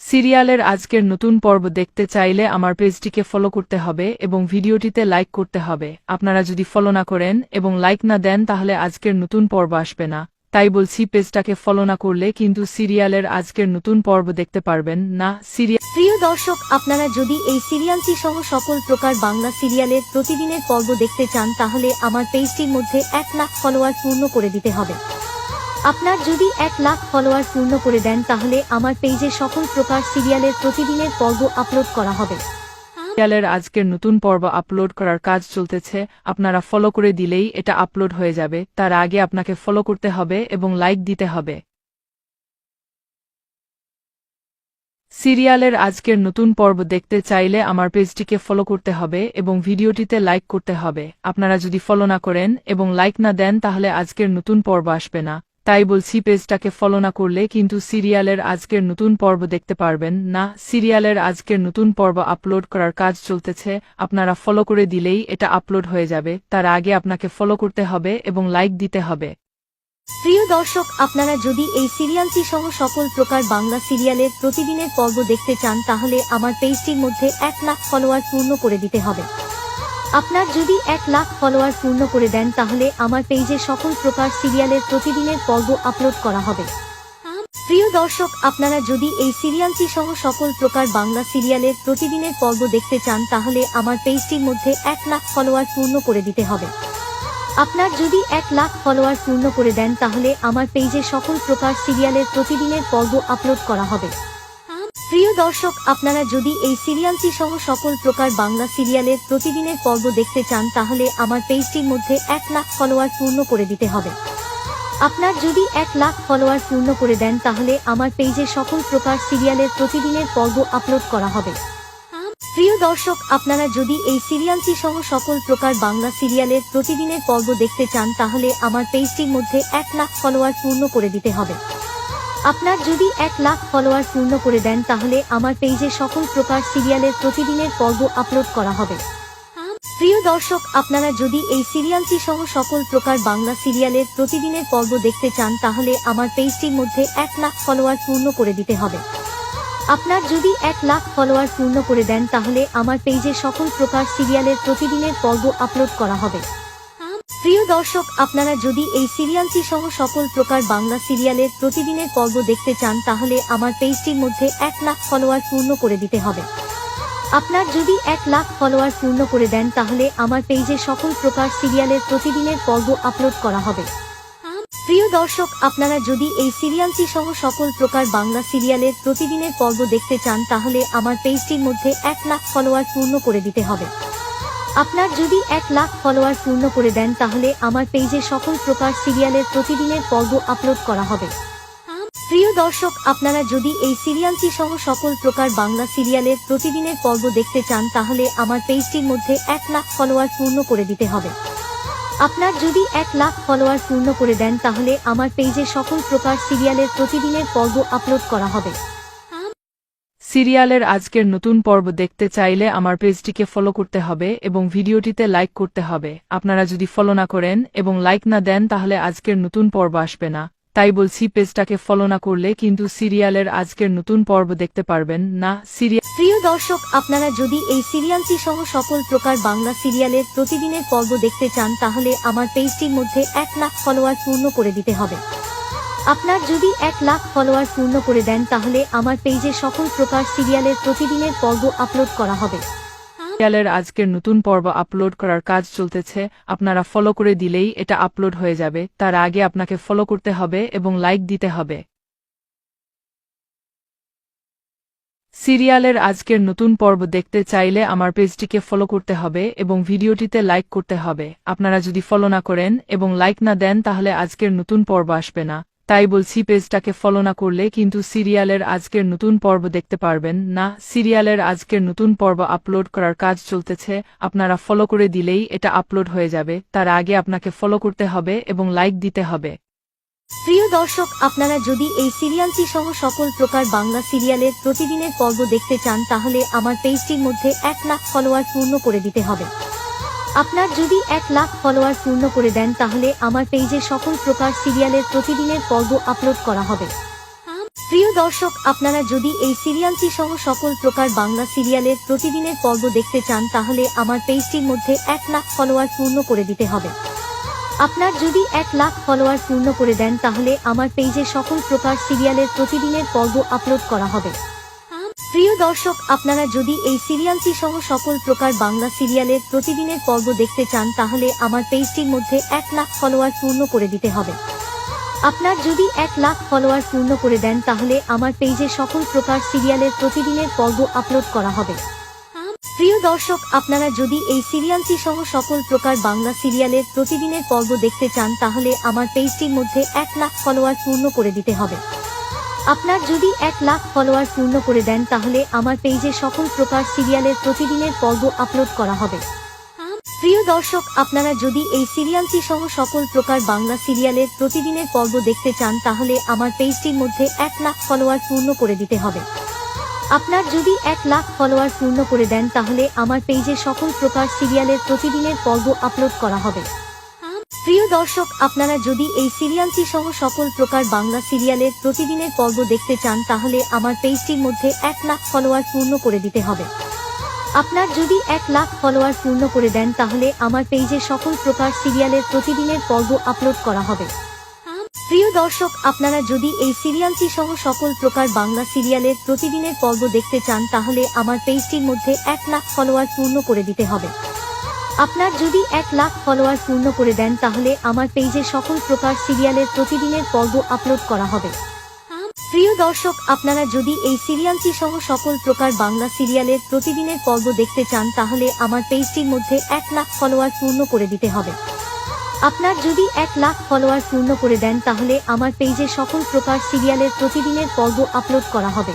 সিরিয়ালের আজকের নতুন পর্ব দেখতে চাইলে আমার পেজটিকে ফলো করতে হবে এবং ভিডিওটিতে লাইক করতে হবে। আপনারা যদি ফলো না করেন এবং লাইক না দেন তাহলে আজকের নতুন পর্ব আসবে না। তাই বলছি, পেজটাকে ফলো না করলে কিন্তু সিরিয়ালের আজকের নতুন পর্ব দেখতে পারবেন না। প্রিয় দর্শক, আপনারা যদি এই সিরিয়ালটি সহ সকল প্রকার বাংলা সিরিয়ালের প্রতিদিনের পর্ব দেখতে চান তাহলে আমার পেজটির মধ্যে 1 লাখ ফলোয়ার পূর্ণ করে দিতে হবে। আপনার যদি 1 লাখ ফলোয়ার পূর্ণ করে দেন তাহলে আমার পেজে সকল প্রকার সিরিয়ালের প্রতিদিনের পর্ব আপলোড করা হবে। সিরিয়ালের আজকের নতুন পর্ব আপলোড করার কাজ চলতেছে, আপনারা ফলো করে দিলেই এটা আপলোড হয়ে যাবে। তার আগে আপনাকে ফলো করতে হবে এবং লাইক দিতে হবে। সিরিয়ালের আজকের নতুন পর্ব দেখতে চাইলে আমার পেজটিকে ফলো করতে হবে এবং ভিডিওটিতে লাইক করতে হবে। আপনারা যদি ফলো না করেন এবং লাইক না দেন তাহলে আজকের নতুন পর্ব আসবে না। তাই বলছি, পেজটাকে ফলো না করলে কিন্তু সিরিয়ালের আজকের নতুন পর্ব দেখতে পারবেন না। সিরিয়ালের আজকের নতুন পর্ব আপলোড করার কাজ চলতেছে, আপনারা ফলো করে দিলেই এটা আপলোড হয়ে যাবে। তার আগে আপনাকে ফলো করতে হবে এবং লাইক দিতে হবে। প্রিয় দর্শক, আপনারা যদি এই সিরিয়ালটি সহ সকল প্রকার বাংলা সিরিয়ালের প্রতিদিনের পর্ব দেখতে চান তাহলে আমার পেজটির মধ্যে 1 লাখ ফলোয়ার পূর্ণ করে দিতে হবে। আপনার যদি 1 লাখ ফলোয়ার পূর্ণ করে দেন তাহলে আমার পেজে সকল প্রকার সিরিয়ালের প্রতিদিনের পর্ব আপলোড করা হবে। প্রিয় দর্শক, আপনারা যদি এই সিরিয়ালটি সহ সকল প্রকার বাংলা সিরিয়ালের প্রতিদিনের পর্ব দেখতে চান তাহলে আমার পেজটির মধ্যে 1 লাখ ফলোয়ার পূর্ণ করে দিতে হবে। আপনার যদি 1 লাখ ফলোয়ার পূর্ণ করে দেন তাহলে আমার পেজে সকল প্রকার সিরিয়ালের প্রতিদিনের পর্ব আপলোড করা হবে। প্রিয় দর্শক, আপনারা যদি এই সিরিয়ালটি সহ সকল প্রকার বাংলা সিরিয়ালের প্রতিদিনের পর্ব দেখতে চান তাহলে আমার পেজটির মধ্যে 1 লাখ ফলোয়ার পূর্ণ করে দিতে হবে। আপনার যদি 1 লাখ ফলোয়ার পূর্ণ করে দেন তাহলে আমার পেজে সকল প্রকার সিরিয়ালের প্রতিদিনের পর্ব আপলোড করা হবে। প্রিয় দর্শক, আপনারা যদি এই সিরিয়ালটি সহ সকল প্রকার বাংলা সিরিয়ালের প্রতিদিনের পর্ব দেখতে চান তাহলে আমার পেজটির মধ্যে 1 লাখ ফলোয়ার পূর্ণ করে দিতে হবে। আপনার যদি 1 লাখ ফলোয়ার পূর্ণ করে দেন তাহলে আমার পেজে সকল প্রকার সিরিয়ালের প্রতিদিনের পর্ব আপলোড করা হবে। প্রিয় দর্শক, আপনারা যদি এই সিরিয়ালটি সহ সকল প্রকার বাংলা সিরিয়ালের প্রতিদিনের পর্ব দেখতে চান তাহলে আমার পেজটির মধ্যে 1 লাখ ফলোয়ার পূর্ণ করে দিতে হবে। আপনার যদি 1 লাখ ফলোয়ার পূর্ণ করে দেন তাহলে আমার পেজে সকল প্রকার সিরিয়ালের প্রতিদিনের পর্ব আপলোড করা হবে। প্রিয় দর্শক, আপনারা যদি এই সিরিয়ালটি সহ সকল প্রকার বাংলা সিরিয়ালের প্রতিদিনের পর্ব দেখতে চান তাহলে আমার পেজটির মধ্যে 1 লাখ ফলোয়ার পূর্ণ করে দিতে হবে। আপনার যদি 1 লাখ ফলোয়ার পূর্ণ করে দেন তাহলে আমার পেজে সকল প্রকার সিরিয়ালের প্রতিদিনের পর্ব আপলোড করা হবে। প্রিয় দর্শক, আপনারা যদি এই সিরিয়ালটি সহ সকল প্রকার বাংলা সিরিয়ালের প্রতিদিনের পর্ব দেখতে চান তাহলে আমার পেজটির মধ্যে 1 লাখ ফলোয়ার পূর্ণ করে দিতে হবে। আপনার যদি 1 লাখ ফলোয়ার পূর্ণ করে দেন তাহলে আমার পেজে সকল প্রকার সিরিয়ালের প্রতিদিনের পর্ব আপলোড করা হবে। প্রিয় দর্শক, আপনারা যদি এই সিরিয়ালটি সহ সকল প্রকার বাংলা সিরিয়ালের প্রতিদিনের পর্ব দেখতে চান তাহলে আমার পেজটির মধ্যে 1 লাখ ফলোয়ার পূর্ণ করে দিতে হবে। আপনার যদি 1 লাখ ফলোয়ার পূর্ণ করে দেন তাহলে আমার পেজে সকল প্রকার সিরিয়ালের প্রতিদিনের পর্ব আপলোড করা হবে। সিরিয়ালের আজকের নতুন পর্ব দেখতে চাইলে আমার পেজটিকে ফলো করতে হবে এবং ভিডিওটিতে লাইক করতে হবে। আপনারা যদি ফলো না করেন এবং লাইক না দেন তাহলে আজকের নতুন পর্ব আসবে না। তাই বলছি, পেজটাকে ফলো না করলে কিন্তু সিরিয়ালের আজকের নতুন পর্ব দেখতে পারবেন না। প্রিয় দর্শক, আপনারা যদি এই সিরিয়ালটি সহ সকল প্রকার বাংলা সিরিয়ালের প্রতিদিনের পর্ব দেখতে চান তাহলে আমার পেজটির মধ্যে 1 লাখ ফলোয়ার পূর্ণ করে দিতে হবে। আপনার যদি 1 লাখ ফলোয়ার পূর্ণ করে দেন তাহলে আমার পেজে সকল প্রকার সিরিয়ালের প্রতিদিনের পর্ব আপলোড করা হবে। সিরিয়ালের আজকের নতুন পর্ব আপলোড করার কাজ চলতেছে, আপনারা ফলো করে দিলেই এটা আপলোড হয়ে যাবে। তার আগে আপনাকে ফলো করতে হবে এবং লাইক দিতে হবে। সিরিয়ালের আজকের নতুন পর্ব দেখতে চাইলে আমার পেজটিকে ফলো করতে হবে এবং ভিডিওটিতে লাইক করতে হবে। আপনারা যদি ফলো না করেন এবং লাইক না দেন তাহলে আজকের নতুন পর্ব আসবে না। তাই বলছি, পেজটাকে ফলো না করলে কিন্তু সিরিয়ালের আজকের নতুন পর্ব দেখতে পারবেন না। সিরিয়ালের আজকের নতুন পর্ব আপলোড করার কাজ চলতেছে, আপনারা ফলো করে দিলেই এটা আপলোড হয়ে যাবে। তার আগে আপনাকে ফলো করতে হবে এবং লাইক দিতে হবে। প্রিয় দর্শক, আপনারা যদি এই সিরিয়ালটি সহ সকল প্রকার বাংলা সিরিয়ালের প্রতিদিনের পর্ব দেখতে চান তাহলে আমার পেজটির মধ্যে 1 লাখ ফলোয়ার পূর্ণ করে দিতে হবে। আপনার যদি 1 লাখ ফলোয়ার পূর্ণ করে দেন তাহলে আমার পেজে সকল প্রকার সিরিয়ালের প্রতিদিনের পর্ব আপলোড করা হবে। প্রিয় দর্শক, আপনারা যদি এই সিরিয়ালটি সহ সকল প্রকার বাংলা সিরিয়ালের প্রতিদিনের পর্ব দেখতে চান তাহলে আমার পেজটির মধ্যে 1 লাখ ফলোয়ার পূর্ণ করে দিতে হবে। আপনার যদি 1 লাখ ফলোয়ার পূর্ণ করে দেন তাহলে আমার পেজে সকল প্রকার সিরিয়ালের প্রতিদিনের পর্ব আপলোড করা হবে। প্রিয় দর্শক, আপনারা যদি এই সিরিয়ালটি সহ সকল প্রকার বাংলা সিরিয়ালের প্রতিদিনের পর্ব দেখতে চান তাহলে আমার পেজটির মধ্যে 1 লাখ ফলোয়ার পূর্ণ করে দিতে হবে। আপনার যদি 1 লাখ ফলোয়ার পূর্ণ করে দেন তাহলে আমার পেজে সকল প্রকার সিরিয়ালের প্রতিদিনের পর্ব আপলোড করা হবে। প্রিয় দর্শক, আপনারা যদি এই সিরিয়ালটি সহ সকল প্রকার বাংলা সিরিয়ালের প্রতিদিনের পর্ব দেখতে চান তাহলে আমার পেজটির মধ্যে 1 লাখ ফলোয়ার পূর্ণ করে দিতে হবে। আপনার যদি 1 লাখ ফলোয়ার পূর্ণ করে দেন তাহলে আমার পেজে সকল প্রকার সিরিয়ালের প্রতিদিনের পর্ব আপলোড করা হবে। প্রিয় দর্শক, আপনারা যদি এই সিরিয়ালটি সহ সকল প্রকার বাংলা সিরিয়ালের প্রতিদিনের পর্ব দেখতে চান তাহলে আমার পেজটির মধ্যে 1 লাখ ফলোয়ার পূর্ণ করে দিতে হবে। আপনার যদি 1 লাখ ফলোয়ার পূর্ণ করে দেন তাহলে আমার পেজে সকল প্রকার সিরিয়ালের প্রতিদিনের পর্ব আপলোড করা হবে। প্রিয় দর্শক, আপনারা যদি এই সিরিয়ালটি সহ সকল প্রকার বাংলা সিরিয়ালের প্রতিদিনের পর্ব দেখতে চান তাহলে আমার পেজটির মধ্যে 1 লাখ ফলোয়ার পূর্ণ করে দিতে হবে। আপনার যদি 1 লাখ ফলোয়ার পূর্ণ করে দেন তাহলে আমার পেজে সকল প্রকার সিরিয়ালের প্রতিদিনের পর্ব আপলোড করা হবে। প্রিয় দর্শক, আপনারা যদি এই সিরিয়ালটি সহ সকল প্রকার বাংলা সিরিয়ালের প্রতিদিনের পর্ব দেখতে চান তাহলে আমার পেজটির মধ্যে 1 লাখ ফলোয়ার পূর্ণ করে দিতে হবে। আপনার যদি 1 লাখ ফলোয়ার পূর্ণ করে দেন তাহলে আমার পেজে সকল প্রকার সিরিয়ালের প্রতিদিনের পর্ব আপলোড করা হবে। প্রিয় দর্শক, আপনারা যদি এই সিরিয়ালটি সহ সকল প্রকার বাংলা সিরিয়ালের প্রতিদিনের পর্ব দেখতে চান তাহলে আমার পেজটির মধ্যে 1 লাখ ফলোয়ার পূর্ণ করে দিতে হবে। আপনার যদি 1 লাখ ফলোয়ার পূর্ণ করে দেন তাহলে আমার পেজে সকল প্রকার সিরিয়ালের প্রতিদিনের পর্ব আপলোড করা হবে।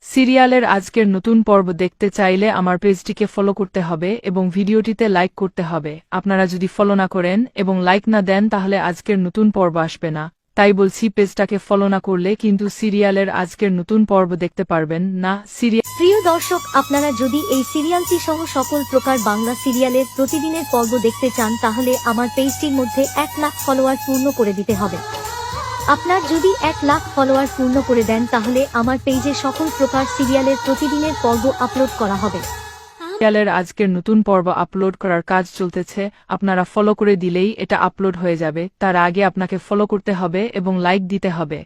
সিরিয়ালের আজকের নতুন পর্ব দেখতে চাইলে আমার পেজটিকে ফলো করতে হবে এবং ভিডিওটিতে লাইক করতে হবে। আপনারা যদি ফলো না করেন এবং লাইক না দেন তাহলে আজকের নতুন পর্ব আসবে না। তাই বলছি, পেজটাকে ফলো না করলে কিন্তু সিরিয়ালের আজকের নতুন পর্ব দেখতে পারবেন না। প্রিয় দর্শক, আপনারা যদি এই সিরিয়ালটি সহ সকল প্রকার বাংলা সিরিয়ালের প্রতিদিনের পর্ব দেখতে চান তাহলে আমার পেজটির মধ্যে 1 লাখ ফলোয়ার পূর্ণ করে দিতে হবে। আপনার যদি 1 লাখ ফলোয়ার পূর্ণ করে দেন তাহলে আমার পেজে সকল প্রকার সিরিয়ালের প্রতিদিনের পর্ব আপলোড করা হবে। সিরিয়ালের আজকের নতুন পর্ব আপলোড করার কাজ চলতেছে, আপনারা ফলো করে দিলেই এটা আপলোড হয়ে যাবে। তার আগে আপনাকে ফলো করতে হবে এবং লাইক দিতে হবে।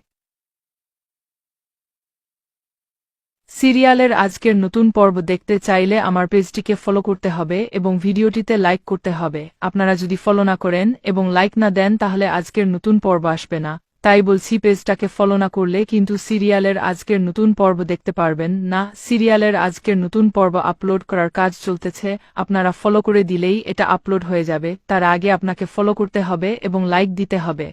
সিরিয়ালের আজকের নতুন পর্ব দেখতে চাইলে আমার পেজটিকে ফলো করতে হবে এবং ভিডিওটিতে লাইক করতে হবে। আপনারা যদি ফলো না করেন এবং লাইক না দেন তাহলে আজকের নতুন পর্ব আসবে না। তাই বলছি, পেজটাকে ফলো না করলে কিন্তু সিরিয়ালের আজকের নতুন পর্ব দেখতে পারবেন না। সিরিয়ালের আজকের নতুন পর্ব আপলোড করার কাজ চলতেছে, আপনারা ফলো করে দিলেই এটা আপলোড হয়ে যাবে। তার আগে আপনাকে ফলো করতে হবে এবং লাইক দিতে হবে।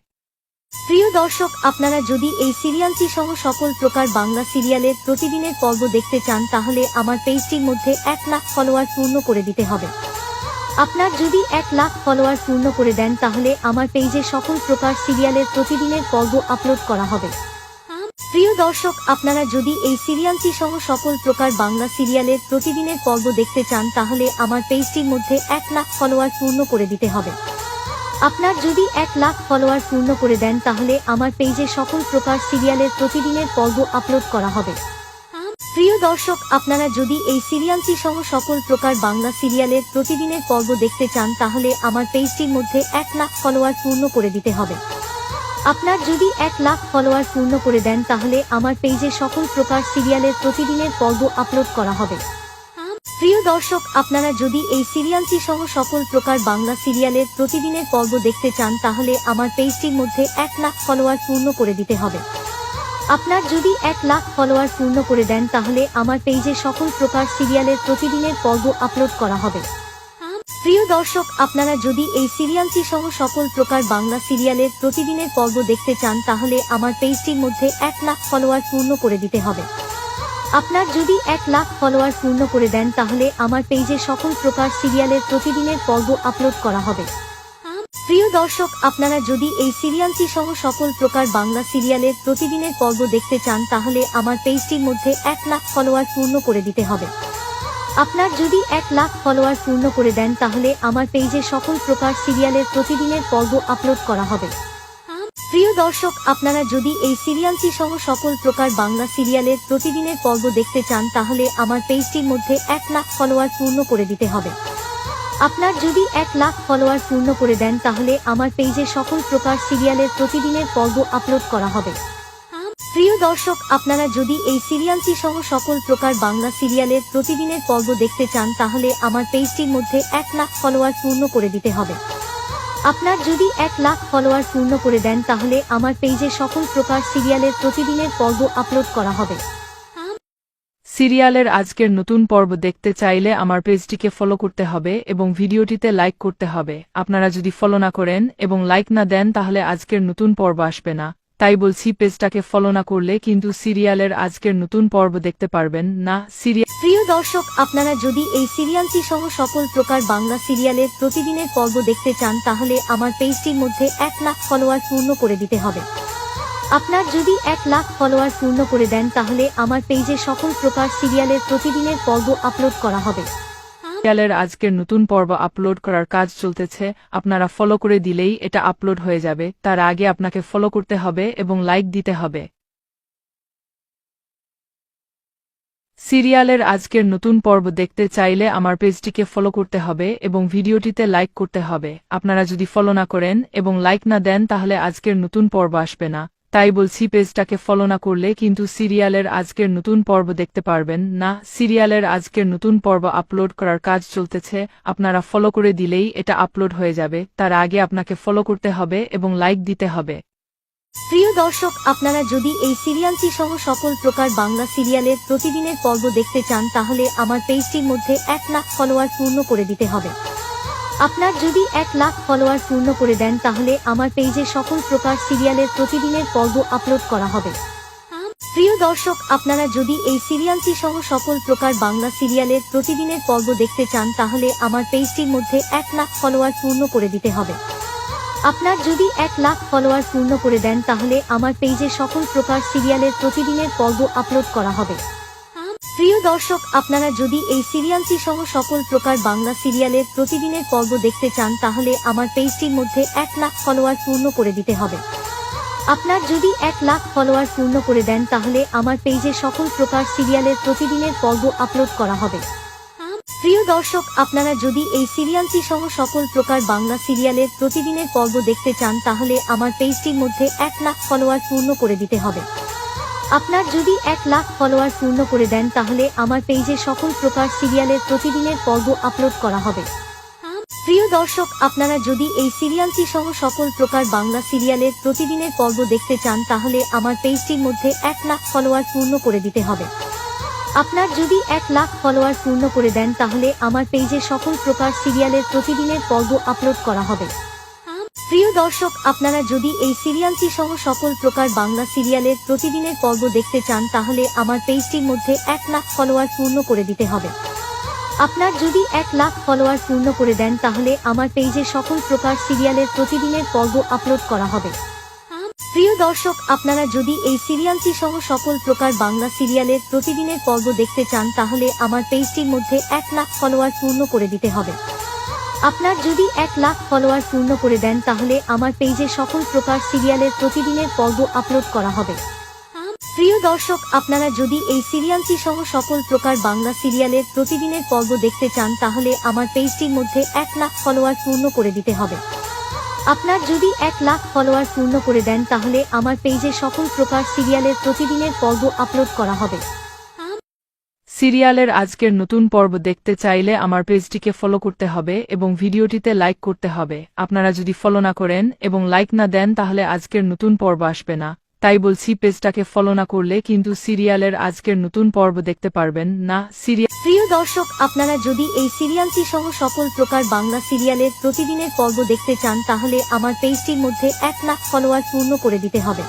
প্রিয় দর্শক, আপনারা যদি এই সিরিয়ালটি সহ সকল প্রকার বাংলা সিরিয়ালের প্রতিদিনের পর্ব দেখতে চান তাহলে আমার পেজটির মধ্যে 1 লাখ ফলোয়ার পূর্ণ করে দিতে হবে। আপনার যদি 1 লাখ ফলোয়ার পূর্ণ করে দেন তাহলে আমার পেজে সকল প্রকার সিরিয়ালের প্রতিদিনের পর্ব আপলোড করা হবে। প্রিয় দর্শক, আপনারা যদি এই সিরিয়ালটি সহ সকল প্রকার বাংলা সিরিয়ালের প্রতিদিনের পর্ব দেখতে চান তাহলে আমার পেজটির মধ্যে 1 লাখ ফলোয়ার পূর্ণ করে দিতে হবে। আপনার যদি 1 লাখ ফলোয়ার পূর্ণ করে দেন তাহলে আমার পেজে সকল প্রকার সিরিয়ালের প্রতিদিনের পর্ব আপলোড করা হবে। প্রিয় দর্শক, আপনারা যদি এই সিরিয়ালটি সহ সকল প্রকার বাংলা সিরিয়ালের প্রতিদিনের পর্ব দেখতে চান তাহলে আমার পেজটির মধ্যে 1 লাখ ফলোয়ার পূর্ণ করে দিতে হবে। আপনার যদি 1 লাখ ফলোয়ার পূর্ণ করে দেন তাহলে আমার পেজে সকল প্রকার সিরিয়ালের প্রতিদিনের পর্ব আপলোড করা হবে। প্রিয় দর্শক, আপনারা যদি এই সিরিয়ালটি সহ সকল প্রকার বাংলা সিরিয়ালের প্রতিদিনের পর্ব দেখতে চান তাহলে আমার পেজটির মধ্যে 1 লাখ ফলোয়ার পূর্ণ করে দিতে হবে। আপনার যদি 1 লাখ ফলোয়ার পূর্ণ করে দেন তাহলে আমার পেজে সকল প্রকার সিরিয়ালের প্রতিদিনের পর্ব আপলোড করা হবে। প্রিয় দর্শক, আপনারা যদি এই সিরিয়ালটি সহ সকল প্রকার বাংলা সিরিয়ালের প্রতিদিনের পর্ব দেখতে চান তাহলে আমার পেজটির মধ্যে 1 লাখ ফলোয়ার পূর্ণ করে দিতে হবে। আপনার যদি 1 লাখ ফলোয়ার পূর্ণ করে দেন তাহলে আমার পেজে সকল প্রকার সিরিয়ালের প্রতিদিনের পর্ব আপলোড করা হবে। প্রিয় দর্শক, আপনারা যদি এই সিরিয়ালটি সহ সকল প্রকার বাংলা সিরিয়ালের প্রতিদিনের পর্ব দেখতে চান তাহলে আমার পেজটির মধ্যে 1 লাখ ফলোয়ার পূর্ণ করে দিতে হবে। আপনার যদি 1 লাখ ফলোয়ার পূর্ণ করে দেন তাহলে আমার পেজে সকল প্রকার সিরিয়ালের প্রতিদিনের পর্ব আপলোড করা হবে। প্রিয় দর্শক, আপনারা যদি এই সিরিয়ালটি সহ সকল প্রকার বাংলা সিরিয়ালের প্রতিদিনের পর্ব দেখতে চান তাহলে আমার পেজটির মধ্যে 1,00,000 ফলোয়ার পূর্ণ করে দিতে হবে। আপনার যদি 1,00,000 ফলোয়ার পূর্ণ করে দেন তাহলে আমার পেজে সকল প্রকার সিরিয়ালের প্রতিদিনের পর্ব আপলোড করা হবে। প্রিয় দর্শক, আপনারা যদি এই সিরিয়ালটি সহ সকল প্রকার বাংলা সিরিয়ালের প্রতিদিনের পর্ব দেখতে চান তাহলে আমার পেজটির মধ্যে 1,00,000 ফলোয়ার পূর্ণ করে দিতে হবে। আপনার যদি 1,00,000 ফলোয়ার পূর্ণ করে দেন তাহলে আমার পেজে সকল প্রকার সিরিয়ালের প্রতিদিনের পর্ব আপলোড করা হবে। সিরিয়ালের আজকের নতুন পর্ব দেখতে চাইলে আমার পেজটিকে ফলো করতে হবে এবং ভিডিওটিতে লাইক করতে হবে। আপনারা যদি ফলো না করেন এবং লাইক না দেন তাহলে আজকের নতুন পর্ব আসবে না। তাই বলছি, পেজটাকে ফলো না করলে কিন্তু সিরিয়ালের আজকের নতুন পর্ব দেখতে পারবেন না। প্রিয় দর্শক, আপনারা যদি এই সিরিয়ালটি সহ সকল প্রকার বাংলা সিরিয়ালের প্রতিদিনের পর্ব দেখতে চান তাহলে আমার পেজটির মধ্যে 1,00,000 ফলোয়ার পূর্ণ করে দিতে হবে। আপনার যদি 1,00,000 ফলোয়ার পূর্ণ করে দেন তাহলে আমার পেজে সকল প্রকার সিরিয়ালের প্রতিদিনের পর্ব আপলোড করা হবে। সিরিয়ালের আজকের নতুন পর্ব আপলোড করার কাজ চলতেছে, আপনারা ফলো করে দিলেই এটা আপলোড হয়ে যাবে। তার আগে আপনাকে ফলো করতে হবে এবং লাইক দিতে হবে। সিরিয়ালের আজকের নতুন পর্ব দেখতে চাইলে আমার পেজটিকে ফলো করতে হবে এবং ভিডিওটিতে লাইক করতে হবে। আপনারা যদি ফলো না করেন এবং লাইক না দেন তাহলে আজকের নতুন পর্ব আসবে না। তাই বলছি, পেজটাকে ফলো না করলে কিন্তু সিরিয়ালের আজকের নতুন পর্ব দেখতে পারবেন না। সিরিয়ালের আজকের নতুন পর্ব আপলোড করার কাজ চলতেছে, আপনারা ফলো করে দিলেই এটা আপলোড হয়ে যাবে। তার আগে আপনাকে ফলো করতে হবে এবং লাইক দিতে হবে। প্রিয় দর্শক, আপনারা যদি এই সিরিয়ালটি সহ সকল প্রকার বাংলা সিরিয়ালের প্রতিদিনের পর্ব দেখতে চান তাহলে আমার পেজটির মধ্যে 1,00,000 ফলোয়ার পূর্ণ করে দিতে হবে। আপনার যদি 1,00,000 ফলোয়ার পূর্ণ করে দেন তাহলে আমার পেজে সকল প্রকার সিরিয়ালের প্রতিদিনের পর্ব আপলোড করা হবে। প্রিয় দর্শক, আপনারা যদি এই সিরিয়ালটি সহ সকল প্রকার বাংলা সিরিয়ালের প্রতিদিনের পর্ব দেখতে চান তাহলে আমার পেজটির মধ্যে 1,00,000 ফলোয়ার পূর্ণ করে দিতে হবে। আপনার যদি 1,00,000 ফলোয়ার পূর্ণ করে দেন তাহলে আমার পেজে সকল প্রকার সিরিয়ালের প্রতিদিনের পর্ব আপলোড করা হবে। প্রিয় দর্শক, আপনারা যদি এই সিরিয়ালটি সহ সকল প্রকার বাংলা সিরিয়ালের প্রতিদিনের পর্ব দেখতে চান তাহলে আমার পেজটির মধ্যে 1,00,000 ফলোয়ার পূর্ণ করে দিতে হবে। আপনার যদি 1,00,000 ফলোয়ার পূর্ণ করে দেন তাহলে আমার পেজে সকল প্রকার সিরিয়ালের প্রতিদিনের পর্ব আপলোড করা হবে। প্রিয় দর্শক, আপনারা যদি এই সিরিয়ালটি সহ সকল প্রকার বাংলা সিরিয়ালের প্রতিদিনের পর্ব দেখতে চান তাহলে আমার পেজটির মধ্যে 1,00,000 ফলোয়ার পূর্ণ করে দিতে হবে। আপনার যদি 1,00,000 ফলোয়ার পূর্ণ করে দেন তাহলে আমার পেজে সকল প্রকার সিরিয়ালের প্রতিদিনের পর্ব আপলোড করা হবে। প্রিয় দর্শক, আপনারা যদি এই সিরিয়ালটি সহ সকল প্রকার বাংলা সিরিয়ালের প্রতিদিনের পর্ব দেখতে চান তাহলে আমার পেজটির মধ্যে 1,00,000 ফলোয়ার পূর্ণ করে দিতে হবে। আপনার যদি 1,00,000 ফলোয়ার পূর্ণ করে দেন তাহলে আমার পেজে সকল প্রকার সিরিয়ালের প্রতিদিনের পর্ব আপলোড করা হবে। প্রিয় দর্শক, আপনারা যদি এই সিরিয়ালটি সহ সকল প্রকার বাংলা সিরিয়ালের প্রতিদিনের পর্ব দেখতে চান তাহলে আমার পেজটির মধ্যে 1,00,000 ফলোয়ার পূর্ণ করে দিতে হবে। আপনার যদি 1,00,000 ফলোয়ার পূর্ণ করে দেন তাহলে আমার পেজে সকল প্রকার সিরিয়ালের প্রতিদিনের পর্ব আপলোড করা হবে। প্রিয় দর্শক, আপনারা যদি এই সিরিয়ালটি সহ সকল প্রকার বাংলা সিরিয়ালের প্রতিদিনের পর্ব দেখতে চান তাহলে আমার পেজটির মধ্যে 1,00,000 ফলোয়ার পূর্ণ করে দিতে হবে। আপনার যদি 1,00,000 ফলোয়ার পূর্ণ করে দেন তাহলে আমার পেজে সকল প্রকার সিরিয়ালের প্রতিদিনের পর্ব আপলোড করা হবে। প্রিয় দর্শক, আপনারা যদি এই সিরিয়ালটি সহ সকল প্রকার বাংলা সিরিয়ালের প্রতিদিনের পর্ব দেখতে চান তাহলে আমার পেজটির মধ্যে 1,00,000 ফলোয়ার পূর্ণ করে দিতে হবে। আপনার যদি 1,00,000 ফলোয়ার পূর্ণ করে দেন তাহলে আমার পেজে সকল প্রকার সিরিয়ালের প্রতিদিনের পর্ব আপলোড করা হবে। সিরিয়ালের আজকের নতুন পর্ব দেখতে চাইলে আমার পেজটিকে ফলো করতে হবে এবং ভিডিওটিতে লাইক করতে হবে। আপনারা যদি ফলো না করেন এবং লাইক না দেন তাহলে আজকের নতুন পর্ব আসবে না। তাই বলছি, পেজটাকে ফলো না করলে কিন্তু সিরিয়ালের আজকের নতুন পর্ব দেখতে পারবেন না। প্রিয় দর্শক, আপনারা যদি এই সিরিয়ালটি সহ সকল প্রকার বাংলা সিরিয়ালের প্রতিদিনের পর্ব দেখতে চান তাহলে আমার পেজটির মধ্যে 1,00,000 ফলোয়ার পূর্ণ করে দিতে হবে।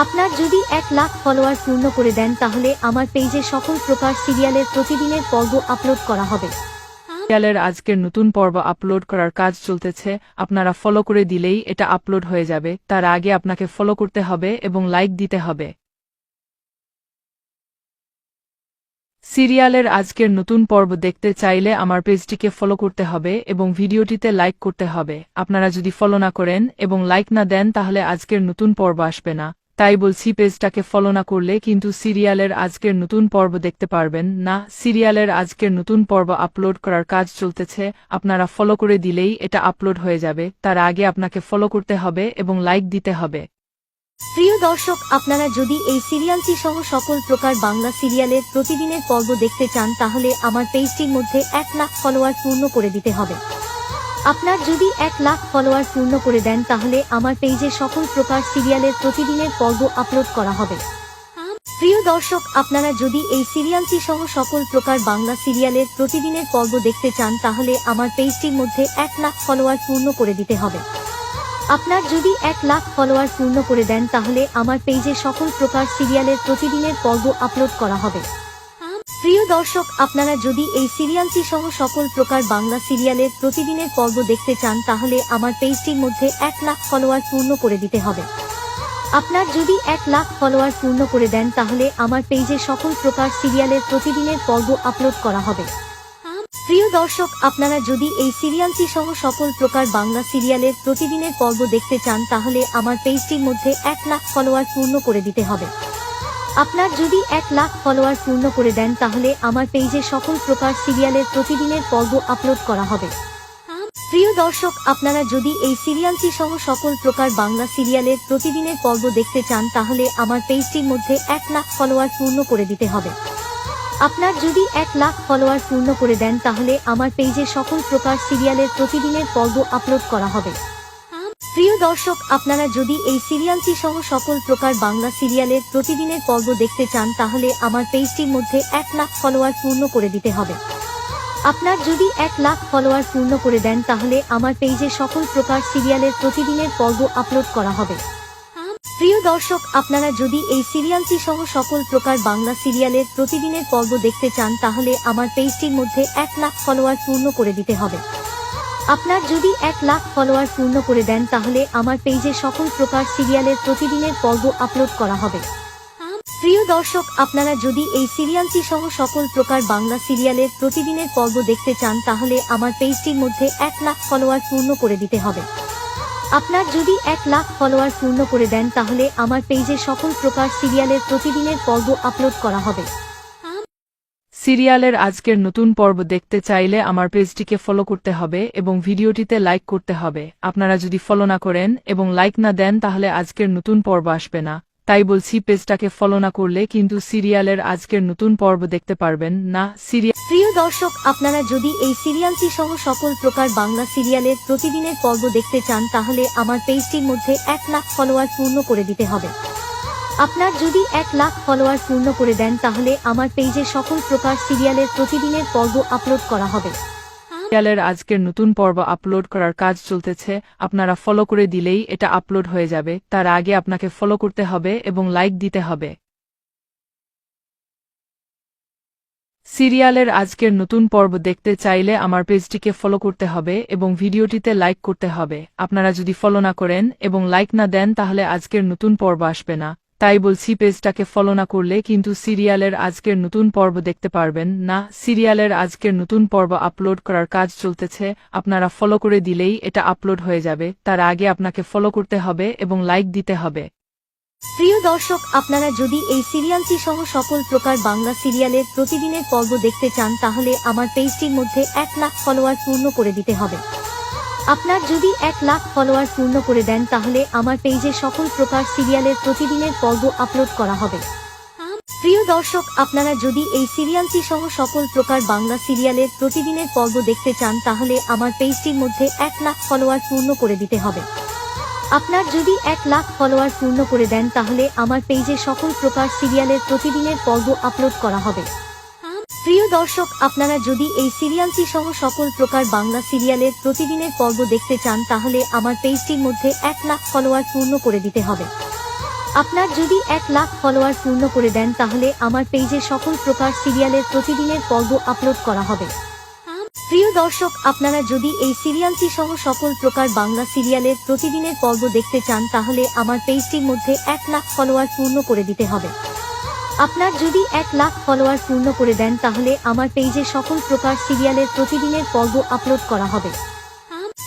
আপনার যদি 1,00,000 ফলোয়ার পূর্ণ করে দেন তাহলে আমার পেজে সকল প্রকার সিরিয়ালের প্রতিদিনের পর্ব আপলোড করা হবে। সিরিয়ালের আজকের নতুন পর্ব আপলোড করার কাজ চলতেছে, আপনারা ফলো করে দিলেই এটা আপলোড হয়ে যাবে। তার আগে আপনাকে ফলো করতে হবে এবং লাইক দিতে হবে। সিরিয়ালের আজকের নতুন পর্ব দেখতে চাইলে আমার পেজটিকে ফলো করতে হবে এবং ভিডিওটিতে লাইক করতে হবে। আপনারা যদি ফলো না করেন এবং লাইক না দেন তাহলে আজকের নতুন পর্ব আসবে না। তাই বলছি পেজটাকে ফলো না করলে কিন্তু সিরিয়ালের আজকের নতুন পর্ব দেখতে পারবেন না। সিরিয়ালের আজকের নতুন পর্ব আপলোড করার কাজ চলতেছে, আপনারা ফলো করে দিলেই এটা আপলোড হয়ে যাবে। তার আগে আপনাকে ফলো করতে হবে এবং লাইক দিতে হবে। প্রিয় দর্শক, আপনারা যদি এই সিরিয়ালটি সহ সকল প্রকার বাংলা সিরিয়ালের প্রতিদিনের পর্ব দেখতে চান তাহলে আমার পেজটির মধ্যে 1 লাখ ফলোয়ার পূর্ণ করে দিতে হবে। আপনার যদি 1 লাখ ফলোয়ার পূর্ণ করে দেন তাহলে আমার পেজে সকল প্রকার সিরিয়ালের প্রতিদিনের পর্ব আপলোড করা হবে। প্রিয় দর্শক, আপনারা যদি এই সিরিয়ালটি সহ সকল প্রকার বাংলা সিরিয়ালের প্রতিদিনের পর্ব দেখতে চান তাহলে আমার পেজটির মধ্যে 1 লাখ ফলোয়ার পূর্ণ করে দিতে হবে। আপনার যদি 1 লাখ ফলোয়ার পূর্ণ করে দেন তাহলে আমার পেজে সকল প্রকার সিরিয়ালের প্রতিদিনের পর্ব আপলোড করা হবে। প্রিয় দর্শক, আপনারা যদি এই সিরিয়ালটি সহ সকল প্রকার বাংলা সিরিয়ালের প্রতিদিনের পর্ব দেখতে চান তাহলে আমার পেজটির মধ্যে 1 লাখ ফলোয়ার পূর্ণ করে দিতে হবে। আপনার যদি 1 লাখ ফলোয়ার পূর্ণ করে দেন তাহলে আমার পেজে সকল প্রকার সিরিয়ালের প্রতিদিনের পর্ব আপলোড করা হবে। প্রিয় দর্শক, আপনারা যদি এই সিরিয়ালটি সহ সকল প্রকার বাংলা সিরিয়ালের প্রতিদিনের পর্ব দেখতে চান তাহলে আমার পেজটির মধ্যে 1 লাখ ফলোয়ার পূর্ণ করে দিতে হবে। আপনার যদি 1 লাখ ফলোয়ার পূর্ণ করে দেন তাহলে আমার পেজে সকল প্রকার সিরিয়ালের প্রতিদিনের পর্ব আপলোড করা হবে। প্রিয় দর্শক, আপনারা যদি এই সিরিয়ালটি সহ সকল প্রকার বাংলা সিরিয়ালের প্রতিদিনের পর্ব দেখতে চান তাহলে আমার পেজটির মধ্যে 1 লাখ ফলোয়ার পূর্ণ করে দিতে হবে। আপনার যদি 1 লাখ ফলোয়ার পূর্ণ করে দেন তাহলে আমার পেজে সকল প্রকার সিরিয়ালের প্রতিদিনের পর্ব আপলোড করা হবে। প্রিয় দর্শক, আপনারা যদি এই সিরিয়ালটি সহ সকল প্রকার বাংলা সিরিয়ালের প্রতিদিনের পর্ব দেখতে চান তাহলে আমার পেজটির মধ্যে 1 লাখ ফলোয়ার পূর্ণ করে দিতে হবে। আপনার যদি 1 লাখ ফলোয়ার পূর্ণ করে দেন তাহলে আমার পেজে সকল প্রকার সিরিয়ালের প্রতিদিনের পর্ব আপলোড করা হবে। প্রিয় দর্শক, আপনারা যদি এই সিরিয়ালটি সহ সকল প্রকার বাংলা সিরিয়ালের প্রতিদিনের পর্ব দেখতে চান তাহলে আমার পেজটির মধ্যে 1 লাখ ফলোয়ার পূর্ণ করে দিতে হবে। আপনার যদি 1 লাখ ফলোয়ার পূর্ণ করে দেন তাহলে আমার পেজে সকল প্রকার সিরিয়ালের প্রতিদিনের পর্ব আপলোড করা হবে। প্রিয় দর্শক, আপনারা যদি এই সিরিয়ালটি সহ সকল প্রকার বাংলা সিরিয়ালের প্রতিদিনের পর্ব দেখতে চান তাহলে আমার পেজটির মধ্যে 1 লাখ ফলোয়ার পূর্ণ করে দিতে হবে। আপনার যদি 1 লাখ ফলোয়ার পূর্ণ করে দেন তাহলে আমার পেজে সকল প্রকার সিরিয়ালের প্রতিদিনের পর্ব আপলোড করা হবে। সিরিয়ালের আজকের নতুন পর্ব দেখতে চাইলে আমার পেজটিকে ফলো করতে হবে এবং ভিডিওটিতে লাইক করতে হবে। আপনারা যদি ফলো না করেন এবং লাইক না দেন তাহলে আজকের নতুন পর্ব আসবে না। তাই বলছি পেজটাকে ফলো না করলে কিন্তু সিরিয়ালের আজকের নতুন পর্ব দেখতে পারবেন না। প্রিয় দর্শক, আপনারা যদি এই সিরিয়ালটি সহ সকল প্রকার বাংলা সিরিয়ালের প্রতিদিনের পর্ব দেখতে চান তাহলে আমার পেজটির মধ্যে 1 লাখ ফলোয়ার পূর্ণ করে দিতে হবে। আপনার যদি 1 লাখ ফলোয়ার পূর্ণ করে দেন তাহলে আমার পেজে সকল প্রকার সিরিয়ালের প্রতিদিনের পর্ব আপলোড করা হবে। সিরিয়ালের আজকের নতুন পর্ব আপলোড করার কাজ চলতেছে, আপনারা ফলো করে দিলেই এটা আপলোড হয়ে যাবে। তার আগে আপনাকে ফলো করতে হবে এবং লাইক দিতে হবে। সিরিয়ালের আজকের নতুন পর্ব দেখতে চাইলে আমার পেজটিকে ফলো করতে হবে এবং ভিডিওটিতে লাইক করতে হবে। আপনারা যদি ফলো না করেন এবং লাইক না দেন তাহলে আজকের নতুন পর্ব আসবে না। তাই বলছি পেজটাকে ফলো না করলে কিন্তু সিরিয়ালের আজকের নতুন পর্ব দেখতে পারবেন না। সিরিয়ালের আজকের নতুন পর্ব আপলোড করার কাজ চলতেছে, আপনারা ফলো করে দিলেই এটা আপলোড হয়ে যাবে। তার আগে আপনাকে ফলো করতে হবে এবং লাইক দিতে হবে। প্রিয় দর্শক, আপনারা যদি এই সিরিয়ালটি সহ সকল প্রকার বাংলা সিরিয়ালের প্রতিদিনের পর্ব দেখতে চান তাহলে আমার পেজটির মধ্যে 1 লাখ ফলোয়ার পূর্ণ করে দিতে হবে। আপনার যদি 1 লাখ ফলোয়ার পূর্ণ করে দেন তাহলে আমার পেজে সকল প্রকার সিরিয়ালের প্রতিদিনের পর্ব আপলোড করা হবে। প্রিয় দর্শক, আপনারা যদি এই সিরিয়ালটি সহ সকল প্রকার বাংলা সিরিয়ালের প্রতিদিনের পর্ব দেখতে চান তাহলে আমার পেজটির মধ্যে 1 লাখ ফলোয়ার পূর্ণ করে দিতে হবে। আপনার যদি 1 লাখ ফলোয়ার পূর্ণ করে দেন তাহলে আমার পেজে সকল প্রকার সিরিয়ালের প্রতিদিনের পর্ব আপলোড করা হবে। প্রিয় দর্শক, আপনারা যদি এই সিরিয়ালটি সহ সকল প্রকার বাংলা সিরিয়ালের প্রতিদিনের পর্ব দেখতে চান তাহলে আমার পেজটির মধ্যে 1 লাখ ফলোয়ার পূর্ণ করে দিতে হবে। আপনার যদি 1 লাখ ফলোয়ার পূর্ণ করে দেন তাহলে আমার পেজে সকল প্রকার সিরিয়ালের প্রতিদিনের পর্ব আপলোড করা হবে। প্রিয় দর্শক, আপনারা যদি এই সিরিয়ালটি সহ সকল প্রকার বাংলা সিরিয়ালের প্রতিদিনের পর্ব দেখতে চান তাহলে আমার পেজটির মধ্যে 1 লাখ ফলোয়ার পূর্ণ করে দিতে হবে। আপনার যদি 1 লাখ ফলোয়ার পূর্ণ করে দেন তাহলে আমার পেজে সকল প্রকার সিরিয়ালের প্রতিদিনের পর্ব আপলোড করা হবে।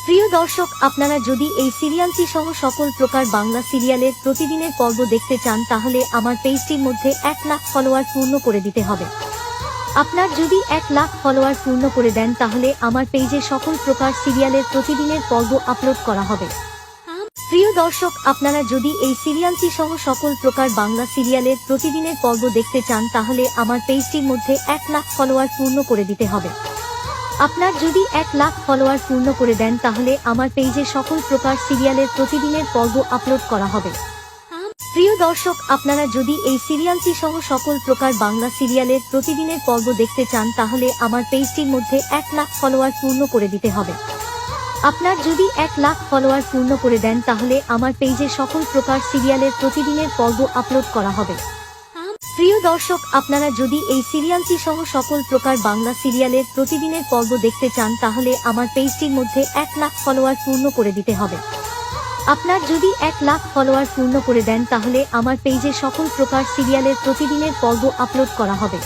প্রিয় দর্শক, আপনারা যদি এই সিরিয়ালটি সহ সকল প্রকার বাংলা সিরিয়ালের প্রতিদিনের পর্ব দেখতে চান তাহলে আমার পেজটির মধ্যে 1 লাখ ফলোয়ার পূর্ণ করে দিতে হবে। আপনার যদি 1 লাখ ফলোয়ার পূর্ণ করে দেন তাহলে আমার পেজে সকল প্রকার সিরিয়ালের প্রতিদিনের পর্ব আপলোড করা হবে। প্রিয় দর্শক, আপনারা যদি এই সিরিয়ালটি সহ সকল প্রকার বাংলা সিরিয়ালের প্রতিদিনের পর্ব দেখতে চান তাহলে আমার পেজটির মধ্যে 1 লাখ ফলোয়ার পূর্ণ করে দিতে হবে। আপনার যদি 1 লাখ ফলোয়ার পূর্ণ করে দেন তাহলে আমার পেজে সকল প্রকার সিরিয়ালের প্রতিদিনের পর্ব আপলোড করা হবে। প্রিয় দর্শক, আপনারা যদি এই সিরিয়ালটি সহ সকল প্রকার বাংলা সিরিয়ালের প্রতিদিনের পর্ব দেখতে চান তাহলে আমার পেজটির মধ্যে 1 লাখ ফলোয়ার পূর্ণ করে দিতে হবে। আপনার যদি 1 লাখ ফলোয়ার পূর্ণ করে দেন তাহলে আমার পেজে সকল প্রকার সিরিয়ালের প্রতিদিনের পর্ব আপলোড করা হবে। প্রিয় দর্শক, আপনারা যদি এই সিরিয়ালটি সহ সকল প্রকার বাংলা সিরিয়ালের প্রতিদিনের পর্ব দেখতে চান তাহলে আমার পেজটির মধ্যে 1 লাখ ফলোয়ার পূর্ণ করে দিতে হবে। আপনার যদি 1 লাখ ফলোয়ার পূর্ণ করে দেন তাহলে আমার পেজে সকল প্রকার সিরিয়ালের প্রতিদিনের পর্ব আপলোড করা হবে।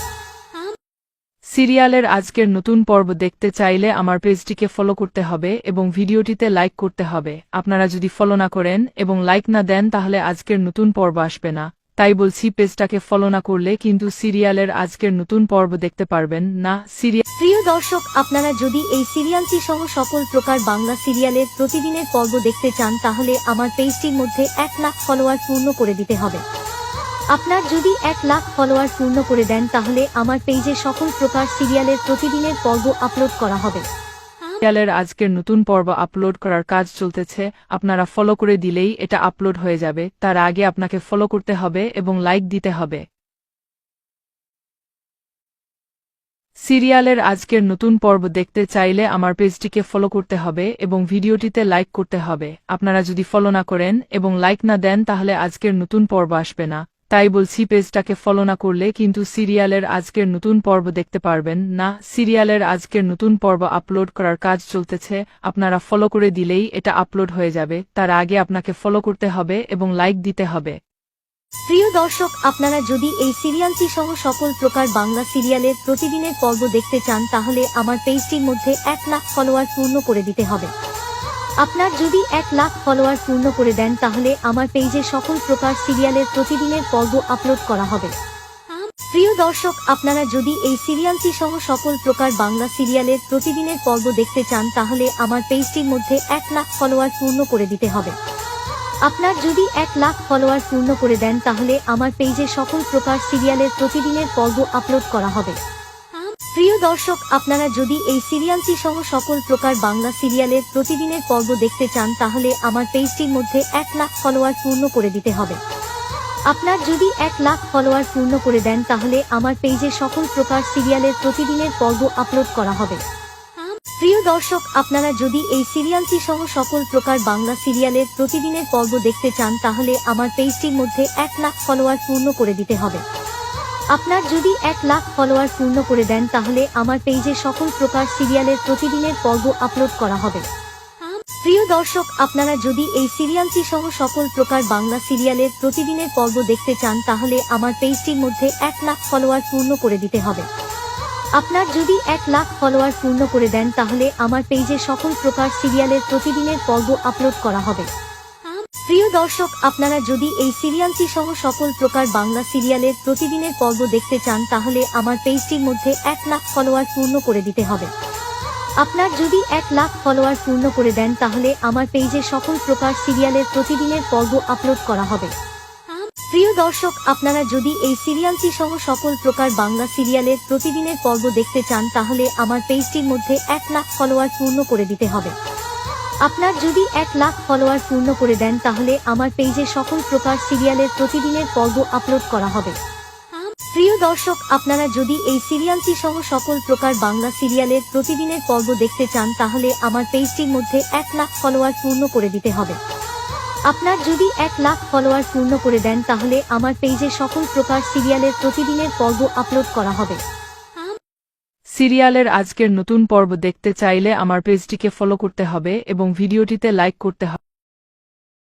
সিরিয়ালের আজকের নতুন পর্ব দেখতে চাইলে আমার পেজটিকে ফলো করতে হবে এবং ভিডিওটিতে লাইক করতে হবে। আপনারা যদি ফলো না করেন এবং লাইক না দেন তাহলে আজকের নতুন পর্ব আসবে না। তাই বলছি, পেজটাকে ফলো না করলে কিন্তু সিরিয়ালের আজকের নতুন পর্ব দেখতে পারবেন না। প্রিয় দর্শক, আপনারা যদি এই সিরিয়ালটি সহ সকল প্রকার বাংলা সিরিয়ালের প্রতিদিনের পর্ব দেখতে চান তাহলে আমার পেজটির মধ্যে 1 লাখ ফলোয়ার পূর্ণ করে দিতে হবে। আপনার যদি 1 লাখ ফলোয়ার পূর্ণ করে দেন তাহলে আমার পেজে সকল প্রকার সিরিয়ালের প্রতিদিনের পর্ব আপলোড করা হবে। সিরিয়ালের আজকের নতুন পর্ব আপলোড করার কাজ চলতেছে, আপনারা ফলো করে দিলেই এটা আপলোড হয়ে যাবে। তার আগে আপনাকে ফলো করতে হবে এবং লাইক দিতে হবে। সিরিয়ালের আজকের নতুন পর্ব দেখতে চাইলে আমার পেজটিকে ফলো করতে হবে এবং ভিডিওটিতে লাইক করতে হবে। আপনারা যদি ফলো না করেন এবং লাইক না দেন তাহলে আজকের নতুন পর্ব আসবে না। তাই বলছি, পেজটাকে ফলো না করলে কিন্তু সিরিয়ালের আজকের নতুন পর্ব দেখতে পারবেন না। সিরিয়ালের আজকের নতুন পর্ব আপলোড করার কাজ চলতেছে, আপনারা ফলো করে দিলেই এটা আপলোড হয়ে যাবে। তার আগে আপনাকে ফলো করতে হবে এবং লাইক দিতে হবে। প্রিয় দর্শক, আপনারা যদি এই সিরিয়ালটি সহ সকল প্রকার বাংলা সিরিয়ালের প্রতিদিনের পর্ব দেখতে চান তাহলে আমার পেজটির মধ্যে 1 লাখ ফলোয়ার পূর্ণ করে দিতে হবে। আপনার যদি 1 লাখ ফলোয়ার পূর্ণ করে দেন তাহলে আমার পেজে সকল প্রকার সিরিয়ালের প্রতিদিনের পর্ব আপলোড করা হবে। প্রিয় দর্শক, আপনারা যদি এই সিরিয়ালটি সহ সকল প্রকার বাংলা সিরিয়ালের প্রতিদিনের পর্ব দেখতে চান তাহলে আমার পেজটির মধ্যে 1 লাখ ফলোয়ার পূর্ণ করে দিতে হবে। আপনার যদি 1 লাখ ফলোয়ার পূর্ণ করে দেন তাহলে আমার পেজে সকল প্রকার সিরিয়ালের প্রতিদিনের পর্ব আপলোড করা হবে। প্রিয় দর্শক, আপনারা যদি এই সিরিয়ালটি সহ সকল প্রকার বাংলা সিরিয়ালের প্রতিদিনের পর্ব দেখতে চান তাহলে আমার পেজটির মধ্যে 1 লাখ ফলোয়ার পূর্ণ করে দিতে হবে। আপনার যদি 1 লাখ ফলোয়ার পূর্ণ করে দেন তাহলে আমার পেজে সকল প্রকার সিরিয়ালের প্রতিদিনের পর্ব আপলোড করা হবে। প্রিয় দর্শক, আপনারা যদি এই সিরিয়ালটি সহ সকল প্রকার বাংলা সিরিয়ালের প্রতিদিনের পর্ব দেখতে চান তাহলে আমার পেজটির মধ্যে 1 লাখ ফলোয়ার পূর্ণ করে দিতে হবে। আপনার যদি 1 লাখ ফলোয়ার পূর্ণ করে দেন তাহলে আমার পেজে সকল প্রকার সিরিয়ালের প্রতিদিনের পর্ব আপলোড করা হবে। প্রিয় দর্শক, আপনারা যদি এই সিরিয়ালটি সহ সকল প্রকার বাংলা সিরিয়ালের প্রতিদিনের পর্ব দেখতে চান তাহলে আমার পেজটির মধ্যে 1 লাখ ফলোয়ার পূর্ণ করে দিতে হবে। আপনার যদি 1 লাখ ফলোয়ার পূর্ণ করে দেন তাহলে আমার পেজে সকল প্রকার সিরিয়ালের প্রতিদিনের পর্ব আপলোড করা হবে। প্রিয় দর্শক, আপনারা যদি এই সিরিয়ালটি সহ সকল প্রকার বাংলা সিরিয়ালের প্রতিদিনের পর্ব দেখতে চান তাহলে আমার পেজটির মধ্যে 1 লাখ ফলোয়ার পূর্ণ করে দিতে হবে। আপনার যদি 1 লাখ ফলোয়ার পূর্ণ করে দেন তাহলে আমার পেজে সকল প্রকার সিরিয়ালের প্রতিদিনের পর্ব আপলোড করা হবে। প্রিয় দর্শক, আপনারা যদি এই সিরিয়ালটি সহ সকল প্রকার বাংলা সিরিয়ালের প্রতিদিনের পর্ব দেখতে চান তাহলে আমার পেজটির মধ্যে 1 লাখ ফলোয়ার পূর্ণ করে দিতে হবে। আপনার যদি 1 লাখ ফলোয়ার পূর্ণ করে দেন তাহলে আমার পেজে সকল প্রকার সিরিয়ালের প্রতিদিনের পর্ব আপলোড করা হবে। প্রিয় দর্শক, আপনারা যদি এই সিরিয়ালটি সহ সকল প্রকার বাংলা সিরিয়ালের প্রতিদিনের পর্ব দেখতে চান তাহলে আমার পেজটির মধ্যে 1 লাখ ফলোয়ার পূর্ণ করে দিতে হবে। আপনার যদি 1 লাখ ফলোয়ার পূর্ণ করে দেন তাহলে আমার পেজে সকল প্রকার সিরিয়ালের প্রতিদিনের পর্ব আপলোড করা হবে। সিরিয়ালের আজকের নতুন পর্ব দেখতে চাইলে আমার পেজটিকে ফলো করতে হবে এবং ভিডিওটিতে লাইক করতে হবে।